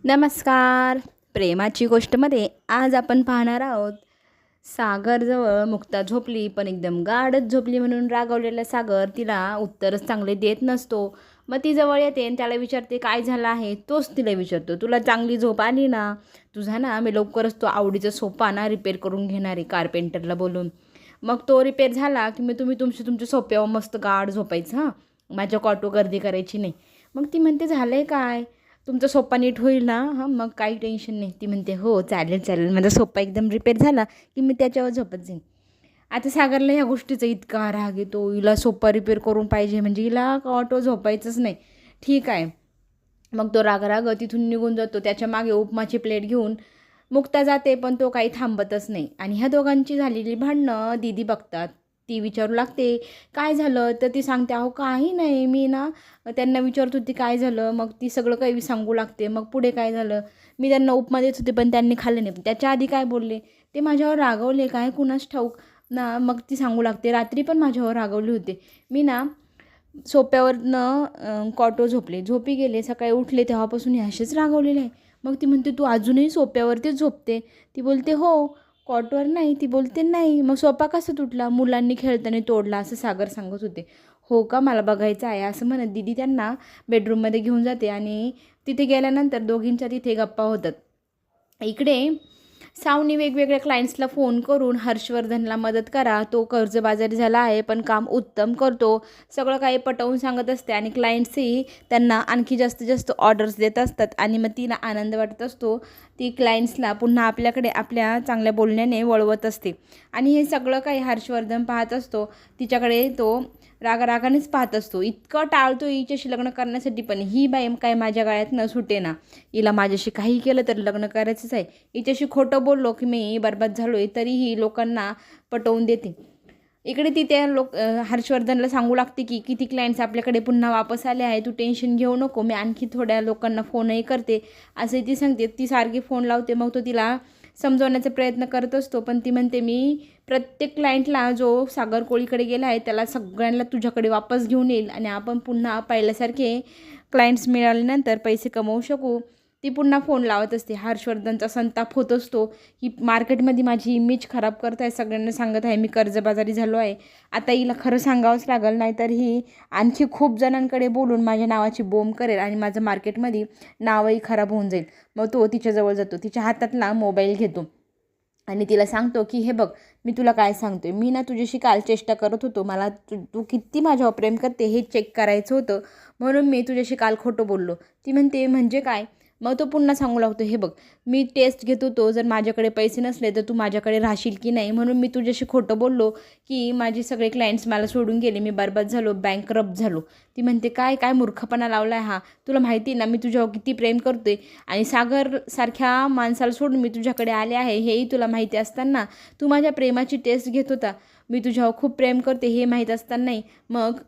नमस्कार. प्रेमाची गोष्टमध्ये आज आपण पाहणार आहोत. सागरजवळ मुक्ता झोपली, पण एकदम गाढच झोपली म्हणून रागावलेला सागर तिला उत्तरच चांगले देत नसतो. मग ती जवळ येते आणि त्याला विचारते काय झालं आहे. तोच तिला विचारतो, तुला चांगली झोप आली ना? तुझा ना मी लवकरच तो आवडीचा सोफा ना रिपेअर करून घेणार आहे कारपेंटरला बोलून. मग तो रिपेअर झाला की मी तुम्ही तुमच्या सोफ्यावर मस्त गाढ झोपायचं, हां, माझ्या कॉटो गर्दी करायची नाही. मग ती म्हणते झालं आहे काय, तुमचा सोप्पा नीट होईल ना? हां, मग काही टेन्शन नाही. ती म्हणते हो चालेल चालेल, माझा सोप्पा एकदम रिपेअर झाला की मी त्याच्यावर झोपत जाईन. आता सागरला ह्या गोष्टीचा इतका राग येतो, हिला सोप्पा रिपेअर करून पाहिजे म्हणजे हिला ऑटो झोपायचंच नाही. ठीक आहे, मग तो राग तिथून निघून जातो. त्याच्या मागे उपमाची प्लेट घेऊन मुक्ता जाते, पण तो काही थांबतच नाही. आणि ह्या दोघांची झालेली भांडणं दीदी बघतात. ती विचारू लागते काय झालं, तर ती सांगते अहो काही नाही, मी ना त्यांना विचारत होती काय झालं. मग ती सगळं काही सांगू लागते. मग पुढे काय झालं, मी त्यांना उपमा देत होते पण त्यांनी खाल्लं नाही. त्याच्या आधी काय बोलले, ते माझ्यावर रागवले काय कुणास ठाऊक ना. मग ती सांगू लागते रात्री पण माझ्यावर रागवले होते. मी ना सोप्यावरनं कॉटो झोपी गेले, सकाळी उठले तेव्हापासून हे असेच रागवलेले आहे. मग ती म्हणते तू अजूनही सोप्यावरतीच झोपते? ती बोलते हो. कॉटवर नाही? ती बोलते नाही. मग सोफा कसा तुटला? मुलांनी खेळताना तोडला असं सागर सांगत होते. हो का, मला बघायचं आहे असं म्हणत दीदी त्यांना बेडरूममध्ये घेऊन जाते आणि तिथे गेल्यानंतर दोघींच्या तिथे गप्पा होतात. इकडे सावनी वेगवेगळ्या क्लायंट्सला फोन करून हर्षवर्धनला मदत करा, तो कर्जबाजारी झाला आहे पण काम उत्तम करतो, सगळं काही पटवून सांगत असते. आणि क्लायंट्सही त्यांना आणखी जास्तीत जास्त ऑर्डर्स देत असतात आणि मग तिला आनंद वाटत असतो. ती क्लायंट्सला पुन्हा आपल्याकडे आपल्या चांगल्या बोलण्याने वळवत असते. आणि हे सगळं काही हर्षवर्धन पाहत असतो. तिच्याकडे तो रागानेच पाहत असतो. इतकं टाळतो हिच्याशी लग्न करण्यासाठी, पण ही बाई काय माझ्या गळ्यात न सुटे ना. हिला माझ्याशी काही केलं तर लग्न करायचंच आहे. हिच्याशी खोटं बोललो की मी बरबाद झालो आहे तरीही लोकांना पटवून देते. इकडे ती त्या हर्षवर्धनला सांगू लागते की किती क्लायंट्स आपल्याकडे पुन्हा वापस आले आहे, तू टेन्शन घेऊ नको, मी आणखी थोड्या लोकांना फोनही करते असे ती सांगते. ती सारखी फोन लावते. मग तो तिला समजवण्याचा प्रयत्न करत असतो, पण ती म्हणते मी प्रत्येक क्लायंटला जो सागर कोळीकडे गेला आहे त्याला सगळ्यांना तुझ्याकडे वापस घेऊन येईल आणि आपण पुन्हा पहिल्यासारखे क्लायंट्स मिळाल्यानंतर पैसे कमवू शकू. ती पुन्हा फोन लावत असते. हर्षवर्धनचा संताप होत असतो की मार्केटमध्ये माझी इमेज खराब करत आहे, सगळ्यांना सांगत आहे मी कर्जबाजारी झालो आहे. आता हिला खरं सांगावंच लागेल, नाहीतर ही आणखी खूप जणांकडे बोलून माझ्या नावाची बोंब करेल आणि माझं मार्केटमध्ये नावही खराब होऊन जाईल. मग तो तिच्याजवळ जातो, तिच्या हातातला मोबाईल घेतो आणि तिला सांगतो की हे बघ, मी तुला काय सांगतोय, मी ना तुझ्याशी काल चेष्टा करत होतो, मला तू किती माझ्यावर प्रेम करते हे चेक करायचं होतं म्हणून मी तुझ्याशी काल खोटं बोललो. ती म्हणते म्हणजे काय? मग तो पुन्हा सांगू लागतो हे बघ, मी टेस्ट घेत होतो, जर माझ्याकडे पैसे नसले तर तू माझ्याकडे राहशील की नाही, म्हणून मी तुझ्याशी खोटं बोललो की माझे सगळे क्लायंट्स मला सोडून गेले, मी बरबाद झालो, बँकरप्ट झालो. ती म्हणते काय काय मूर्खपणा लावला आहे हा, तुला माहिती ना मी तुझ्यावर किती प्रेम करतोय आणि सागरसारख्या माणसाला सोडून मी तुझ्याकडे आले आहे हेही तुला माहिती असताना तू माझ्या प्रेमाची टेस्ट घेत होता. मी तुझ्यावर खूप प्रेम करते हे माहीत असतानाही. मग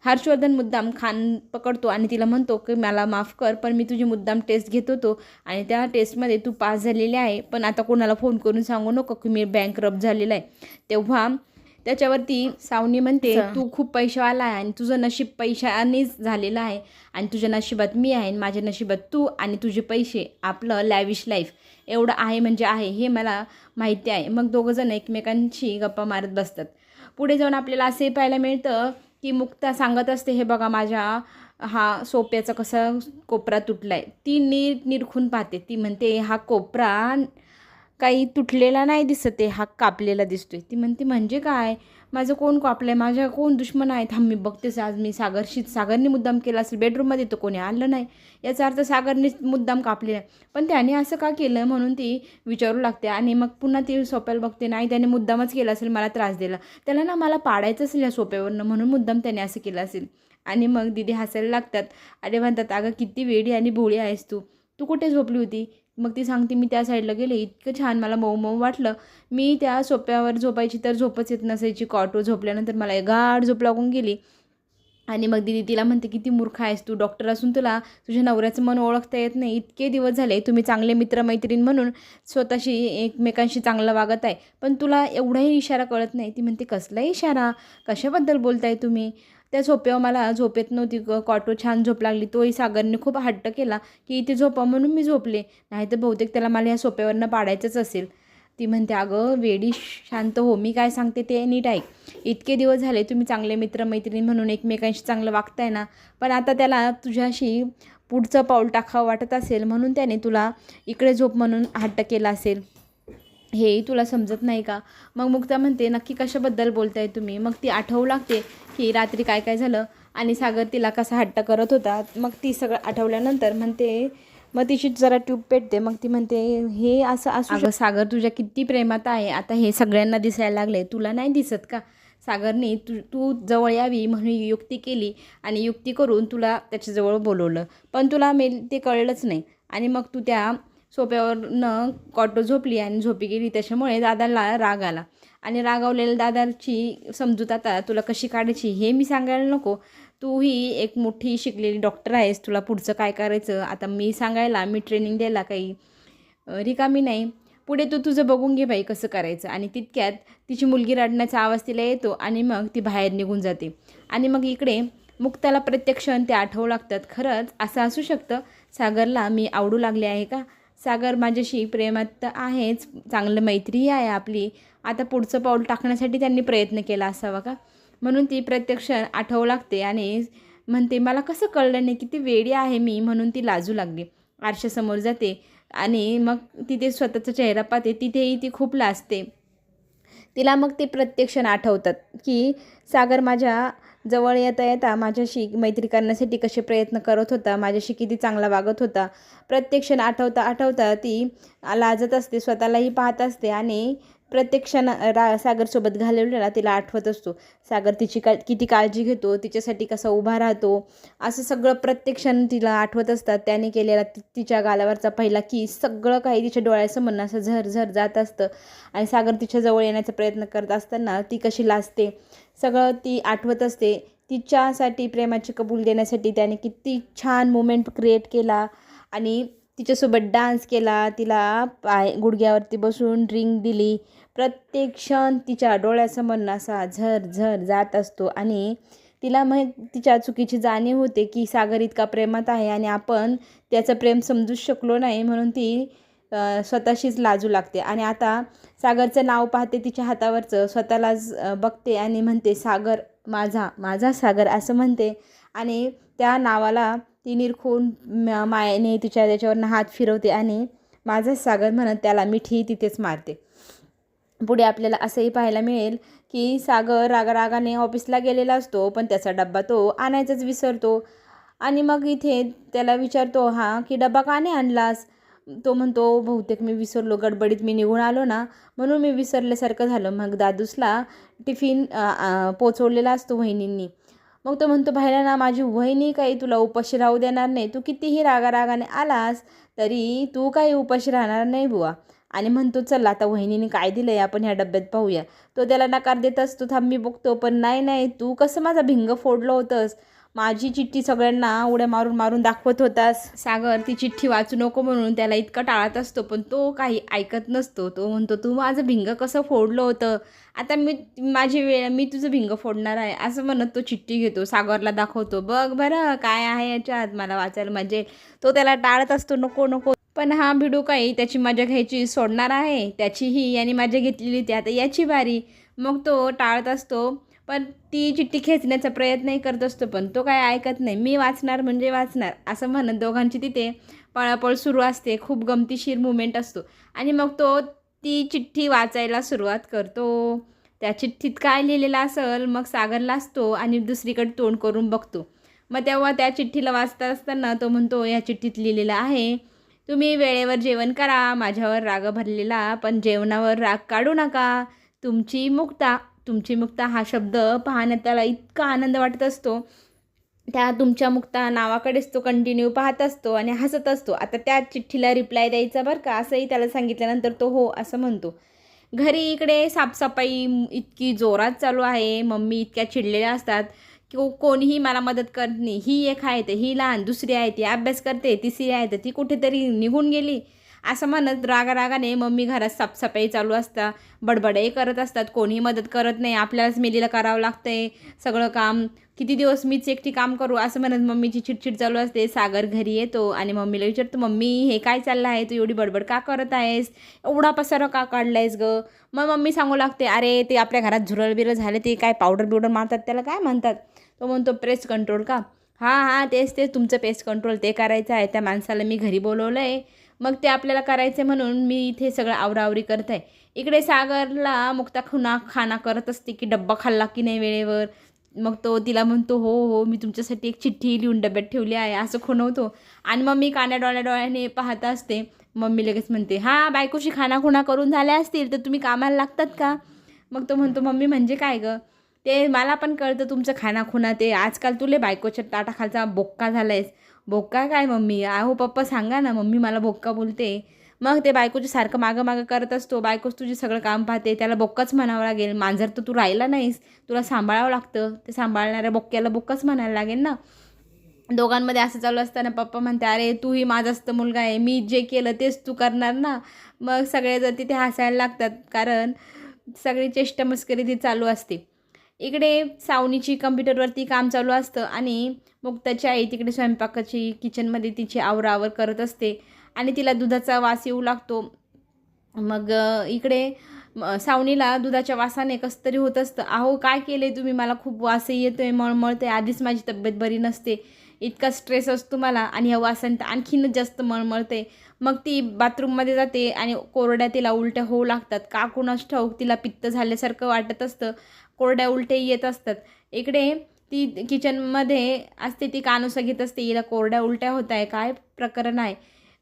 हर्षवर्धन मुद्दाम खान पकडतो आणि तिला म्हणतो की मला माफ कर, पण मी तुझी मुद्दाम टेस्ट घेत होतो आणि त्या टेस्टमध्ये तू पास झालेली आहे, पण आता कोणाला फोन करून सांगू नको की मी बँकरप्ट झालेला आहे. तेव्हा त्याच्यावरती सावनी म्हणते तू खूप पैशावाला आहे आणि तुझं नशीब पैशानेच झालेलं आहे आणि तुझ्या नशिबात मी आहे आणि माझ्या नशिबात तू आणि तुझे पैसे, आपलं लॅविश लाईफ एवढं आहे म्हणजे आहे हे मला माहिती आहे. मग दोघंजण एकमेकांशी गप्पा मारत बसतात. पुढे जाऊन आपल्याला असे पाहायला मिळतं की मुक्ता सांगत असते हे बघा माझ्या हा सोप्याचा कसा कोपरा तुटला आहे. ती निरखून पाहते. ती म्हणते हा कोपरा काही तुटलेला नाही दिसते, हा कापलेला दिसतोय. ती म्हणते म्हणजे काय, माझं कोण कापलं आहे, माझ्या कोण दुश्मन आहे, थांब मी बघतेच आज मी सागरने मुद्दाम केला असेल, बेडरूममध्ये तर कोणी आलं नाही, याचा अर्थ सागरने मुद्दाम कापलेला आहे. पण त्याने असं का केलं म्हणून ती विचारू लागते आणि मग पुन्हा ती सोप्याला बघते, नाही त्याने मुद्दामच केला असेल मला त्रास दिला, त्याला ना मला पाडायचं असेल या सोप्यावरनं म्हणून मुद्दाम त्याने असं केलं असेल. आणि मग दीदी हसायला लागतात आणि म्हणतात अगं किती वेडी आणि भोळी आहेस तू, तू कुठे झोपली होती? मग ती सांगते मी त्या साईडला गेले, इतकं छान मला मऊ मऊ वाटलं, मी त्या सोप्यावर झोपायची तर झोपच येत नसायची, कॉटवर झोपल्यानंतर मला गाढ झोप लागून गेली. आणि मग दीदी तिला म्हणते किती मूर्ख आहेस तू, डॉक्टर असून तुला तुझ्या नवऱ्याचं मन ओळखता येत नाही, इतके दिवस झाले तुम्ही चांगले मित्रमैत्रीण म्हणून स्वतःशी एकमेकांशी चांगलं वागत आहे, पण तुला एवढाही इशारा कळत नाही. ती म्हणते कसला इशारा, कशाबद्दल बोलताय तुम्ही? त्या झोपेवर मला झोपेत नव्हती कॉटो छान झोप लागली. तोही सागरने खूप हट्ट केला की इथे झोपा म्हणून मी झोपले, नाही तर बहुतेक त्याला मला ह्या सोप्यावरनं पाडायचंच असेल. ती म्हणते, अगं वेडी शांत हो, मी काय सांगते ते नीट ऐक. इतके दिवस झाले तुम्ही चांगले मित्रमैत्रिणी म्हणून एकमेकांशी चांगलं वागताय ना, पण आता त्याला तुझ्याशी पुढचं पाऊल टाकावं वाटत असेल म्हणून त्याने तुला इकडे झोप म्हणून हट्ट केला असेल. हेही तुला समजत नाही का? मग मुक्ता म्हणते, नक्की कशाबद्दल बोलताय तुम्ही? मग ती आठवू लागते की रात्री काय काय झालं आणि सागर तिला कसा हट्ट करत होता. मग ती सगळं आठवल्यानंतर म्हणते, मग तिची जरा ट्यूब पेटते. मग ती म्हणते, हे असं असं सागर तुझ्या किती प्रेमात आहे, आता हे सगळ्यांना दिसायला लागले, तुला नाही दिसत का? सागरने तू जवळ यावी म्हणून युक्ती केली आणि युक्ती करून तुला त्याच्याजवळ बोलवलं, पण तुला ते कळलंच नाही. आणि मग तू त्या सोप्यावरनं कॉटो झोपली आणि झोपी गेली. त्याच्यामुळे दादाला राग आला आणि रागावलेल्या दादाची समजूत आता तुला कशी काढायची हे मी सांगायला नको. तूही एक मोठी शिकलेली डॉक्टर आहेस, तुला पुढचं काय करायचं आता मी सांगायला, मी ट्रेनिंग द्यायला काही रिकामी नाही. पुढे तू तुझं बघून घे बाई कसं करायचं. आणि तितक्यात तिची मुलगी रडण्याचा आवाज तिला येतो आणि मग ती बाहेर निघून जाते. आणि मग इकडे मुक्ताला प्रत्येक क्षण ते आठवू लागतात. खरंच असं असू शकतं, सागरला मी आवडू लागले आहे का? सागर माझ्याशी प्रेमात तर आहेच, चांगलं मैत्रीही आहे आपली, आता पुढचं पाऊल टाकण्यासाठी त्यांनी प्रयत्न केला असावा का? म्हणून ती प्रत्यक्ष आठवू लागते आणि म्हणते, मला कसं कळलं नाही, किती वेडी आहे मी. म्हणून ती लाजू लागली. आरशासमोर जाते आणि मग तिथे स्वतःचा चेहरा पाहते, तिथेही ती खूप लाजते. तिला मग ते प्रत्यक्ष आठवतात की सागर माझ्या जवळ येता येता माझ्याशी मैत्री करण्यासाठी कसे प्रयत्न करत होता, माझ्याशी किती चांगला वागत होता. प्रत्यक्ष आठवता आठवता ती लाजत असते, स्वतःलाही पाहत असते आणि प्रत्येक क्षण सागरसोबत घालवलेला तिला आठवत असतो. सागर तिची किती काळजी घेतो, तिच्यासाठी कसा उभा राहतो, असं सगळं प्रत्येक क्षण तिला आठवत असतात. त्याने केलेला तिच्या गालावरचा पहिला किस, सगळं काही तिच्या डोळ्यासमोर असं झरझर जात असतं. आणि सागर तिच्याजवळ येण्याचा प्रयत्न करत असताना ती कशी लाजते सगळं ती आठवत असते. तिच्यासाठी प्रेमाची कबूल देण्यासाठी त्याने किती छान मोमेंट क्रिएट केला आणि तिच्यासोबत डान्स केला, तिला गुडघ्यावरती बसून ड्रिंक दिली. प्रत्येक क्षण तिच्या डोळ्यासमोर असा झर जात असतो आणि तिला मग तिच्या चुकीची जाणीव होते की सागर इतका प्रेमात आहे आणि आपण त्याचं प्रेम समजूच शकलो नाही, म्हणून ती स्वतःशीच लाजू लागते. आणि आता सागरचं नाव पाहते तिच्या हातावरचं, स्वतःलाच बघते आणि म्हणते, सागर माझा सागर असं म्हणते. आणि त्या नावाला ती निरखून मायेने त्याच्यावरनं हात फिरवते आणि माझा सागर म्हणत त्याला मिठी तिथेच मारते. पुढे आपल्याला असंही पाहायला मिळेल की सागर रागाने ऑफिसला गेलेला असतो, पण त्याचा डब्बा तो आणायचाच विसरतो. आणि मग इथे त्याला विचारतो हा की डब्बा का नाही आणलास? तो म्हणतो, बहुतेक मी विसरलो, गडबडीत मी निघून आलो ना, म्हणून मी विसरल्यासारखं झालं. मग दादूसला टिफिन पोचवलेला असतो वहिनींनी. मग तो म्हणतो, पाहिलं ना माझी वहिनी काही तुला उपाशी राहू देणार नाही, तू कितीही रागाने आलास तरी तू काही उपाशी राहणार नाही बुवा. आणि म्हणतो, चल आता वहिनीने काय दिलं आहे आपण ह्या डब्यात पाहूया. तो त्याला नकार देत असतो, थांब मी बघतो, पण नाही तू कसं माझा भिंग फोडलं होतंस, माझी चिठ्ठी सगळ्यांना उड्या मारून दाखवत होतास. सागर ती चिठ्ठी वाचू नको म्हणून त्याला इतकं टाळत असतो, पण तो काही ऐकत नसतो. तो म्हणतो, तू माझं भिंग कसं फोडलं होतं, आता माझी वेळ, मी तुझं भिंग फोडणार आहे असं म्हणत तो चिठ्ठी घेतो, सागरला दाखवतो, बघ बरं काय आहे याच्यात, मला वाचायला मजा. तो त्याला टाळत असतो, नको. पण हा भिडू काही त्याची मजा घ्यायची सोडणार आहे, त्याचीही याने मजा घेतलेली ती आता याची बारी. मग तो टाळत असतो, पण ती चिठ्ठी खेचण्याचा प्रयत्नही करत असतो, पण तो काय ऐकत नाही. मी वाचणार म्हणजे वाचणार असं म्हणत दोघांची तिथे पळापळ सुरू असते. खूप गमतीशीर मुमेंट असतो. आणि मग तो ती चिठ्ठी वाचायला सुरुवात करतो. त्या चिठ्ठीत काय लिहिलेलं असेल मग सागर लाजतो आणि दुसरीकडे तोंड करून बघतो. मग तेव्हा त्या चिठ्ठीला वाचता असताना तो म्हणतो, या चिठ्ठीत लिहिलेलं आहे, तुम्ही वेळेवर जेवण करा, माझ्यावर राग भरलेला पण जेवणावर राग काढू नका, तुमची मुक्ता हा शब्द पाहण्यात त्याला इतका आनंद वाटत असतो. त्या तुमच्या मुक्ता नावाकडेच तो कंटिन्यू पाहत असतो आणि हसत असतो. आता त्या चिठ्ठीला रिप्लाय द्यायचा बरं का, असंही त्याला सांगितल्यानंतर तो हो असं म्हणतो. घरी इकडे साफसफाई इतकी जोरात चालू आहे, मम्मी इतक्या चिडलेल्या असतात की कोणीही मला मदत करत नाही. ही एक आहे तर ही लहान, दुसरी आहे ती अभ्यास करते, तिसरी आहे तर ती कुठेतरी निघून गेली. असं म्हणत रागारागाने मम्मी घरात साफसफाई चालू असता, बडबडही करत असतात. कोणीही मदत करत नाही, आपल्यालाच मेलीला करावं लागतंय सगळं काम. किती दिवस मीच एकटी काम करू असं म्हणत मम्मीची चिडचिड चालू असते. सागर घरी येतो आणि मम्मीला विचारतो, मम्मी हे काय चाललं आहे, तू एवढी बडबड का करत आहेस, एवढा पसारा का काढलायस गं. मग मम्मी सांगू लागते, अरे ते आपल्या घरात झुरळ बिरळ झाले, ते काय पावडर बिवडर मारतात त्याला काय म्हणतात. तो म्हणतो पेस्ट कंट्रोल का. हां तेच तुमचं पेस्ट कंट्रोल ते करायचं आहे. त्या माणसाला मी घरी बोलवलं आहे, मग ते आपल्याला करायचं म्हणून मी इथे सगळं आवराआवरी करत आहे. इकडे सागरला मुक्ता खाना करत असते की डब्बा खाल्ला की नाही वेळेवर. मग तो तिला म्हणतो, हो मी तुमच्यासाठी एक चिठ्ठी लिहून डब्यात ठेवली आहे असं खुणवतो. आणि मम्मी कान्या डोळ्याने पाहत असते. मम्मी लगेच म्हणते, बायकोशी खानाखुणा करून झाल्या असतील तर तुम्ही कामाला लागतात का. मग तो म्हणतो, मम्मी म्हणजे काय गं. ते मला पण कळतं तुमचं खानाखुणा, ते आजकाल तुले बायकोच्या ताटाखालचा बोक्का झाला आहेस. बोक्का काय मम्मी, अहो पप्पा सांगा ना, मम्मी मला बोक्का बोलते. मग ते बायकोच्या सारखं मागं करत असतो. बायकोच तुझी सगळं काम पाहते, त्याला बोक्काच म्हणावं लागेल. मांजर तर तू राहिला नाहीस, तुला सांभाळावं लागतं. ते सांभाळणाऱ्या बोक्क्याला बोक्काच म्हणायला लागेल ना. दोघांमध्ये असं चालू असताना पप्पा म्हणते, अरे तूही माझाच तर मुलगा आहे, मी जे केलं तेच तू करणार ना. मग सगळेजण तिथे हसायला लागतात, कारण सगळी चेष्टा मस्करी ती चालू असते. इकडे सावनीची कम्प्युटरवरती काम चालू असतं आणि मुक्ताची आई तिकडे स्वयंपाकाची किचनमध्ये तिची आवराआवर करत असते आणि तिला दुधाचा वास येऊ लागतो. मग इकडे सावनीला दुधाच्या वासाने कसं तरी होत असतं. अहो काय केलं तुम्ही, मला खूप वासही येतो आहे, मळमळते, आधीच माझी तब्येत बरी नसते, इतका स्ट्रेस असतो मला आणि ह्या वासाने तर आणखीनच जास्त मळमळते. मग ती बाथरूममध्ये जाते आणि कोरड्या तिला उलट्या होऊ लागतात. का कुणास ठाऊक, तिला पित्त झाल्यासारखं वाटत असतं, कोरड्या उलट्या येत असतात. इकडे ती किचनमध्ये असते, ती कानोसा घेत असते, हिला कोरड्या उलट्या होत आहे, काय प्रकरण आहे.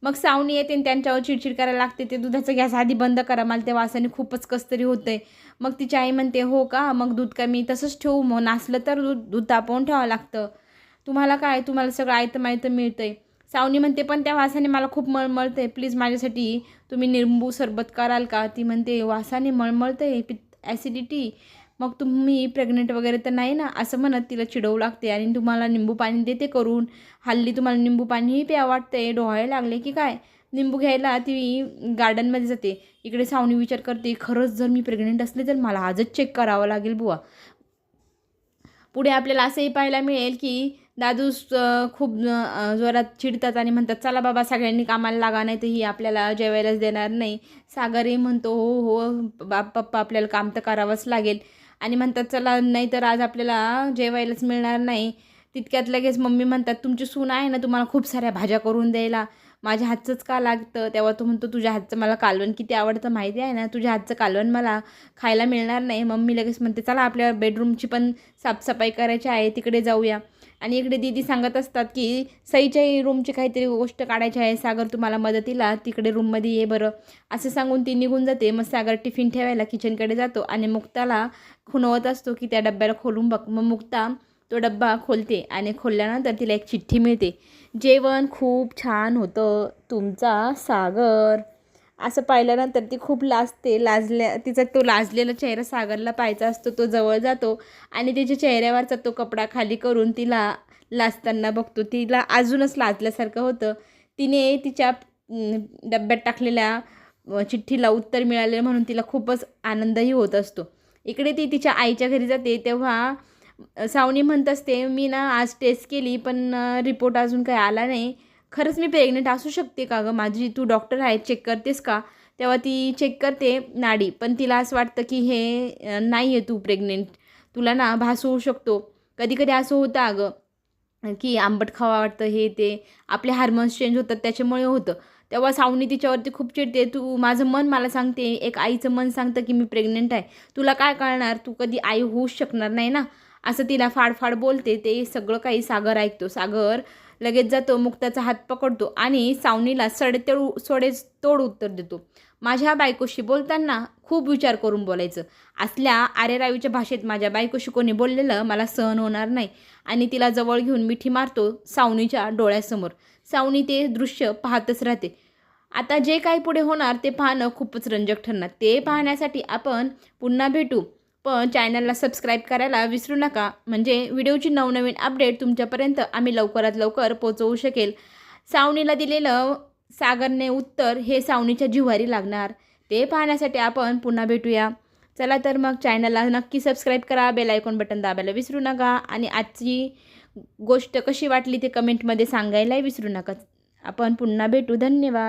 मग सावनी येते आणि त्यांच्यावर चिडचिड करायला लागते, ते दुधाचा गॅस आधी बंद करा, मला त्या वासाने खूपच कसतरी होतं आहे. मग तिची आई म्हणते, हो का, मग दूध का मी तसंच ठेवू, मग नासलं तर दूध तापवून ठेवावं लागतं. तुम्हाला काय, तुम्हाला सगळं आयतं मायतं मिळतं आहे. सावनी म्हणते, पण त्या वासाने मला खूप मळमळतं आहे, प्लीज माझ्यासाठी तुम्ही लिंबू सरबत कराल का. ती म्हणते, वासाने मळमळतं आहे, ॲसिडिटी, मग तुम्ही प्रेग्नेंट वगैरे तर नाही ना, असं म्हणत तिला चिडवू लागते. आणि तुम्हाला निंबू पाणी देते करून, हल्ली तुम्हाला निंबू पाणीही प्या वाटते, डोहाळे लागले की काय. निंबू घ्यायला ती गार्डनमध्ये जाते. इकडे सावनी विचार करते, खरंच जर मी प्रेग्नेंट असले तर मला आजच चेक करावं लागेल बुवा. पुढे आपल्याला असंही पाहायला मिळेल की दादू खूप जोरात चिडतात आणि म्हणतात, चला बाबा सगळ्यांनी कामाला लागा, नाही तर ही आपल्याला जेवायलाच देणार नाही. सागरही म्हणतो, हो पप्पा आपल्याला काम तर करावंच लागेल. आणि म्हणतात, चला नाही तर आज आपल्याला जेवायलाच मिळणार नाही. तितक्यात लगेच मम्मी म्हणतात, तुमची सून आहे ना, तुम्हाला खूप साऱ्या भाज्या करून द्यायला, माझ्या हातचंच का लागतं. तेव्हा तो म्हणतो, तुझ्या हातचं मला कालवण किती आवडतं माहिती आहे ना, तुझ्या हातचं कालवण मला खायला मिळणार नाही. मम्मी लगेच म्हणते, चला आपल्या बेडरूमची पण साफसफाई करायची आहे, तिकडे जाऊया. आणि इकडे दीदी सांगत असतात की सईच्याही रूमची काहीतरी गोष्ट काढायची आहे, सागर तुम्हाला मदतीला तिकडे रूममध्ये ये बरं, असं सांगून ती निघून जाते. मग सागर टिफिन ठेवायला किचनकडे जातो आणि मुक्ताला खुणवत असतो की त्या डब्याला खोलून बघ. मग मुक्ता तो डब्बा खोलते आणि खोलल्यानंतर तिला एक चिठ्ठी मिळते, जेवण खूप छान होतं, तुमचा सागर. असं पाहिल्यानंतर ती खूप लाजते. तिचा तो लाजलेला चेहरा सागरला पाहायचा असतो. तो जवळ जातो आणि तिच्या चेहऱ्यावरचा तो कपडा खाली करून तिला लाजताना बघतो. तिला अजूनच लाजल्यासारखं होतं. तिने तिच्या डब्यात टाकलेल्या चिठ्ठीला उत्तर मिळाले म्हणून तिला खूपच आनंदही होत असतो. इकडे ती तिच्या आईच्या घरी जाते तेव्हा सावनी म्हणत असते, मी ना आज टेस्ट केली पण रिपोर्ट अजून काही आला नाही. खरंच मी प्रेग्नेंट असू शकते का गं, माझी तू डॉक्टर आहे, चेक करतेस का. तेव्हा ती चेक करते नाडी, पण तिला असं वाटतं की हे नाही आहे तू प्रेग्नेंट, तुला ना भास होऊ शकतो. कधी कधी असं होतं अगं की आंबट खावा वाटतं, हे ते आपले हार्मोन्स चेंज होतात त्याच्यामुळे होतं. तेव्हा सावनी तिच्यावरती खूप चिडते, तू माझं मन मला सांगते, एक आईचं मन सांगतं की मी प्रेग्नेंट आहे, तुला काय कळणार, तू कधी आई होऊच शकणार नाही ना, असं तिला फाडफाड बोलते. ते सगळं काही सागर ऐकतो. सागर लगेच जातो, मुक्ताचा हात पकडतो आणि सावनीला सडेतोड उत्तर देतो, माझ्या बायकोशी बोलताना खूप विचार करून बोलायचं, असल्या आरेरावीच्या भाषेत माझ्या बायकोशी कोणी बोललेलं मला सहन होणार नाही. आणि तिला जवळ घेऊन मिठी मारतो सावनीच्या डोळ्यासमोर. सावनी ते दृश्य पाहतच राहते. आता जे काही पुढे होणार ते पाहणं खूपच रंजक ठरणार. ते पाहण्यासाठी आपण पुन्हा भेटू, पण चॅनलला सबस्क्राईब करायला विसरू नका, म्हणजे व्हिडिओची नवनवीन अपडेट तुमच्यापर्यंत आम्ही लवकरात लवकर पोहोचवू शकेल. सावनीला दिलेलं सागरने उत्तर हे सावनीच्या जिव्हारी लागणार ते पाहण्यासाठी आपण पुन्हा भेटूया. चला तर मग चॅनलला नक्की सबस्क्राईब करा, बेल आयकॉन बटन दाबायला विसरू नका आणि आजची गोष्ट कशी वाटली ते कमेंटमध्ये सांगायलाही विसरू नका. आपण पुन्हा भेटू. धन्यवाद.